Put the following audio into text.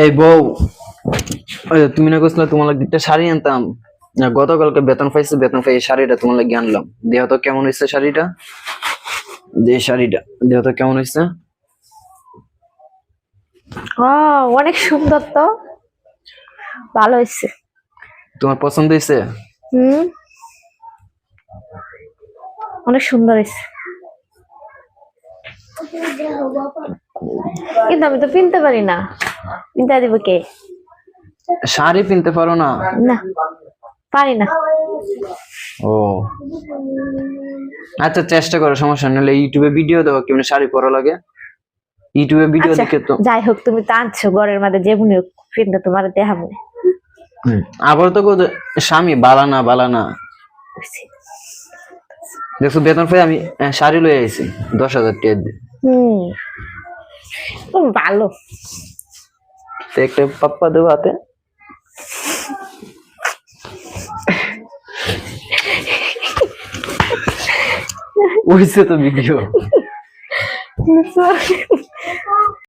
এই বউ, ওই যে তুমি না কইছিলে তোমার লাগি একটা শাড়ি আনতাম না, গতকালকে বেতন পাইছি, বেতন পাই এই শাড়িটা তোমার লাগি আনলাম। দেহ তো কেমন হয়েছে শাড়িটা, যে শাড়িটা দেহ তো কেমন হয়েছে? অনেক সুন্দর তো, ভালো হয়েছে। তোমার পছন্দ হয়েছে? হুম, অনেক সুন্দর হয়েছে, কিন্তু আমি তো কিনতে পারি না, কিনতে দিব কে? শাড়ি কিনতে পারো না? না, পারি না। ও আচ্ছা, চেষ্টা করো, সমস্যা নাহলে ইউটিউবে ভিডিও দাও কেমন শাড়ি পরা লাগে, ইউটিউবে ভিডিও আচ্ছা, দেখে তো। যাই হোক, তুমি তো আনছো ঘরের মধ্যে, যে মনে কিনতে তোমার দেখাবো। আবার তো স্বামী বালানা বালানা দেখছো, বেতন পেয়ে আমি শাড়ি লয়ে আইছি 10,000 টাকা দিয়ে। তুমি ভালো। তো একটা পাপ্পা দেবো হাতে। ওইছে তো ভিডিও।